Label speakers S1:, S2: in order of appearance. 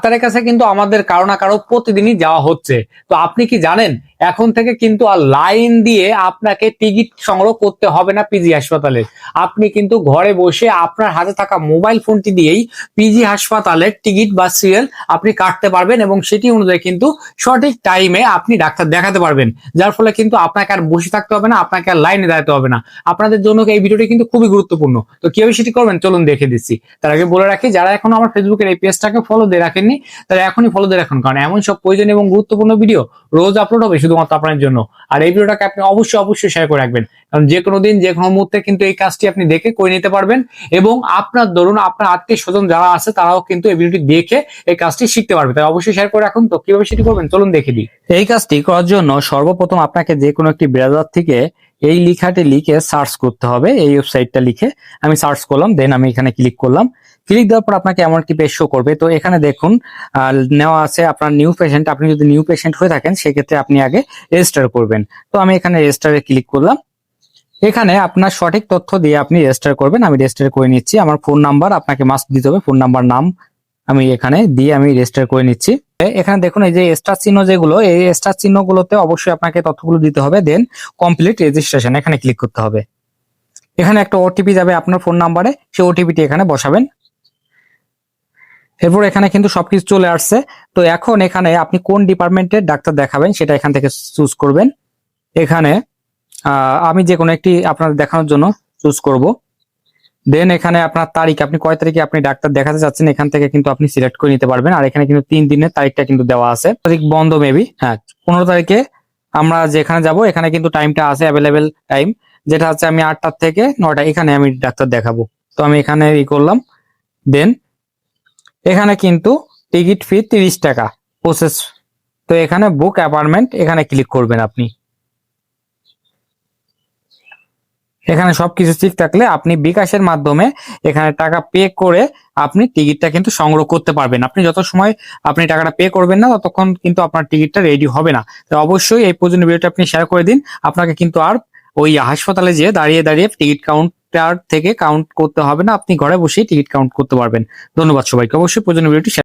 S1: ডাক্তারের কাছে কিন্তু আমাদের কারো না কারো প্রতিদিনই যাওয়া হচ্ছে। তো আপনি কি জানেন এখন থেকে কিন্তু আর লাইন দিয়ে আপনাকে টিকিট সংগ্রহ করতে হবে না পিজি হাসপাতালে। আপনি কিন্তু ঘরে বসে আপনার হাতে থাকা মোবাইল ফোনটি দিয়েই পিজি হাসপাতালের টিকিট বা সিরিয়াল আপনি কাটতে পারবেন এবং সেটি অনুযায়ী কিন্তু সঠিক টাইমে আপনি ডাক্তার দেখাতে পারবেন। যার ফলে কিন্তু আপনাকে আর বসে থাকতে হবে না, আপনাকে আর লাইনে দাঁড়াতে হবে না। আপনাদের জন্য এই ভিডিওটি কিন্তু খুবই গুরুত্বপূর্ণ। তো কিভাবে সেটি করবেন চলুন দেখে দিচ্ছি। তার আগে বলে রাখি, যারা এখনো আমার ফেসবুকের এই পেজটাকে ফলো দিয়ে রাখেননি তারা এখনই ফলো দিয়ে রাখুন, কারণ এমন সব প্রয়োজনীয় এবং গুরুত্বপূর্ণ ভিডিও রোজ আপলোড হবে শুধুমাত্র আপনার জন্য। আর এই ভিডিওটাকে আপনি অবশ্যই শেয়ার করে রাখবেন, কারণ যে কোনো দিন যে কোনো মুহূর্তে কিন্তু এই কাজটি আপনি দেখে করে নিতে পারবেন এবং আপনার ধরুন আপনার আত্মীয় স্বজন যারা আছে তারাও কিন্তু এই ভিডিওটি দেখে এই কাজটি শিখতে পারবে। তাই অবশ্যই শেয়ার করে রাখুন। তো কিভাবে সেটি করবেন চলুন দেখে দিই। এই কাজটি করার জন্য সর্বপ্রথম আপনাকে যে কোনো একটি ব্রাউজার থেকে এই লেখাটি লিখে সার্চ করতে হবে। এই ওয়েবসাইটটা লিখে আমি সার্চ করলাম, দেন আমি এখানে ক্লিক করলাম। ক্লিক দেওয়ার পর আপনাকে এমন একটি পেজ শো করবে। তো এখানে দেখুন নেওয়া আছে আপনার নিউ পেশেন্ট। আপনি যদি নিউ পেশেন্ট হয়ে থাকেন সেক্ষেত্রে আপনি আগে রেজিস্টার করবেন। তো আমি এখানে রেজিস্টারে ক্লিক করলাম। এখানে আপনার সঠিক তথ্য দিয়ে আপনি রেজিস্টার করবেন। আমি রেজিস্টার করে নিচ্ছি। আমার ফোন নাম্বার আপনাকে মাস্ট দিতে হবে, ফোন নাম্বার নাম আমি এখানে দিয়ে আমি রেজিস্টার করে নিচ্ছি। এখানে দেখুন এই যে স্টার চিহ্ন যেগুলো, এই স্টার চিহ্নগুলোতে অবশ্যই আপনাকে তথ্যগুলো দিতে হবে। দেন কমপ্লিট রেজিস্ট্রেশন এখানে ক্লিক করতে হবে। এখানে একটা ওটিপি যাবে আপনার ফোন নাম্বারে, সেই ওটিপিটি এখানে বসাবেন। এরপর এখানে কিন্তু সবকিছু চলে আসছে। তো এখন এখানে আপনি কোন ডিপার্টমেন্টের ডাক্তার দেখাবেন সেটা এখান থেকে চুজ করবেন। এখানে আমি যে কোনো একটি আপনার দেখানোর জন্য চুজ করব। দেন এখানে আপনার তারিখ, আপনি কয় তারিখে আপনি ডাক্তার দেখাতে চাচ্ছেন এখান থেকে কিন্তু আপনি সিলেক্ট করে নিতে পারবেন। আর এখানে কিন্তু 3 দিনের তারিখটা কিন্তু দেওয়া আছে। তারিখ বন্ধ মেবি, হ্যাঁ 15 তারিখে আমরা যেখানে যাব এখানে কিন্তু টাইমটা আছে অ্যাভেলেবেল টাইম, যেটা হচ্ছে আমি 8টা থেকে 9টা এখানে আমি ডাক্তার দেখাবো। তো আমি এখানে করলাম। দেন এখানে কিন্তু টিকিট ফি 30 টাকা প্রসেস। তো এখানে বুক অ্যাপয়েন্টমেন্ট এখানে ক্লিক করবেন আপনি। এখানে সবকিছু ঠিক থাকলে আপনি বিকাশের মাধ্যমে এখানে টাকা পে করে আপনি টিকিটটা কিন্তু সংগ্রহ করতে পারবেন। আপনি যত সময় আপনি টাকাটা পে করবেন না ততক্ষণ কিন্তু আপনার টিকিটটা রেডি হবে না। তো অবশ্যই এই পর্যন্ত ভিডিওটা আপনি শেয়ার করে দিন। আপনাকে কিন্তু আর ওই হাসপাতালে যেয়ে দাঁড়িয়ে দাঁড়িয়ে টিকিট কাউন্টার থেকে কাউন্ট করতে হবে না, আপনি ঘরে বসেই টিকিট কাউন্ট করতে পারবেন। ধন্যবাদ সবাইকে। অবশ্যই পর্যন্ত ভিডিওটি